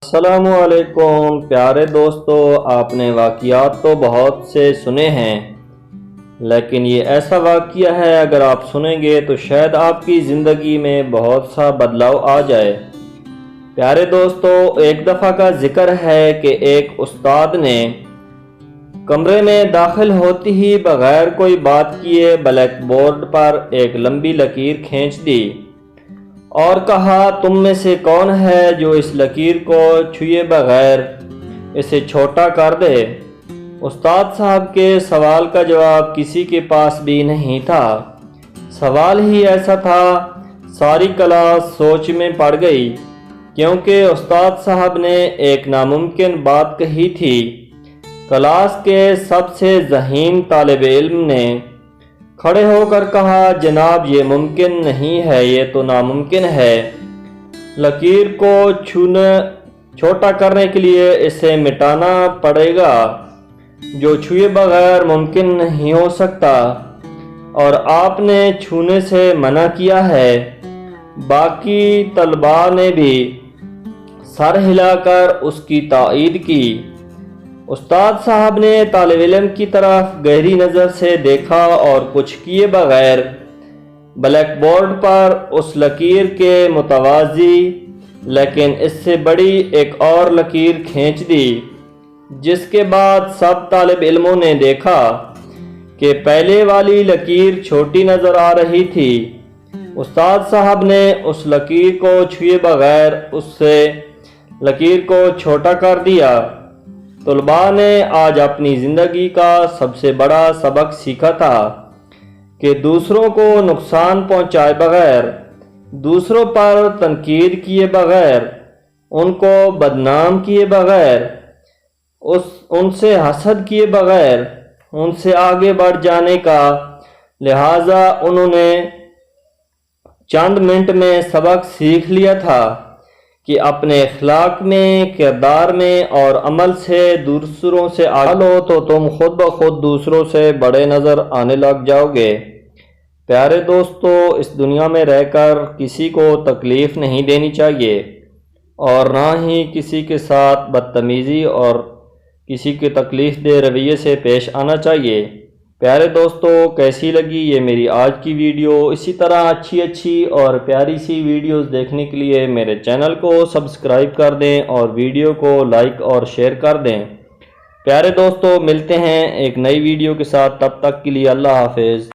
السلام علیکم پیارے دوستو، آپ نے واقعات تو بہت سے سنے ہیں، لیکن یہ ایسا واقعہ ہے اگر آپ سنیں گے تو شاید آپ کی زندگی میں بہت سا بدلاؤ آ جائے۔ پیارے دوستو، ایک دفعہ کا ذکر ہے کہ ایک استاد نے کمرے میں داخل ہوتے ہی بغیر کوئی بات کیے بلیک بورڈ پر ایک لمبی لکیر کھینچ دی اور کہا، تم میں سے کون ہے جو اس لکیر کو چھوئے بغیر اسے چھوٹا کر دے؟ استاد صاحب کے سوال کا جواب کسی کے پاس بھی نہیں تھا۔ سوال ہی ایسا تھا، ساری کلاس سوچ میں پڑ گئی، کیونکہ استاد صاحب نے ایک ناممکن بات کہی تھی۔ کلاس کے سب سے ذہین طالب علم نے کھڑے ہو کر کہا، جناب یہ ممکن نہیں ہے، یہ تو ناممکن ہے۔ لکیر کو چھوٹا کرنے کے لیے اسے مٹانا پڑے گا، جو چھوئے بغیر ممکن نہیں ہو سکتا، اور آپ نے چھونے سے منع کیا ہے۔ باقی طلباء نے بھی سر ہلا کر اس کی تائید کی۔ استاد صاحب نے طالب علم کی طرف گہری نظر سے دیکھا اور کچھ کیے بغیر بلیک بورڈ پر اس لکیر کے متوازی لیکن اس سے بڑی ایک اور لکیر کھینچ دی، جس کے بعد سب طالب علموں نے دیکھا کہ پہلے والی لکیر چھوٹی نظر آ رہی تھی۔ استاد صاحب نے اس لکیر کو چھوئے بغیر اس سے لکیر کو چھوٹا کر دیا۔ طلباء نے آج اپنی زندگی کا سب سے بڑا سبق سیکھا تھا کہ دوسروں کو نقصان پہنچائے بغیر، دوسروں پر تنقید کیے بغیر، ان کو بدنام کیے بغیر، ان سے حسد کیے بغیر ان سے آگے بڑھ جانے کا، لہٰذا انہوں نے چند منٹ میں سبق سیکھ لیا تھا کہ اپنے اخلاق میں، کردار میں اور عمل سے دوسروں سے آگے لو تو تم خود بخود دوسروں سے بڑے نظر آنے لگ جاؤ گے۔ پیارے دوستو، اس دنیا میں رہ کر کسی کو تکلیف نہیں دینی چاہیے، اور نہ ہی کسی کے ساتھ بدتمیزی اور کسی کے تکلیف دہ رویے سے پیش آنا چاہیے۔ پیارے دوستو، کیسی لگی یہ میری آج کی ویڈیو؟ اسی طرح اچھی اور پیاری سی ویڈیوز دیکھنے کے لیے میرے چینل کو سبسکرائب کر دیں اور ویڈیو کو لائک اور شیئر کر دیں۔ پیارے دوستو، ملتے ہیں ایک نئی ویڈیو کے ساتھ، تب تک کے لیے اللہ حافظ۔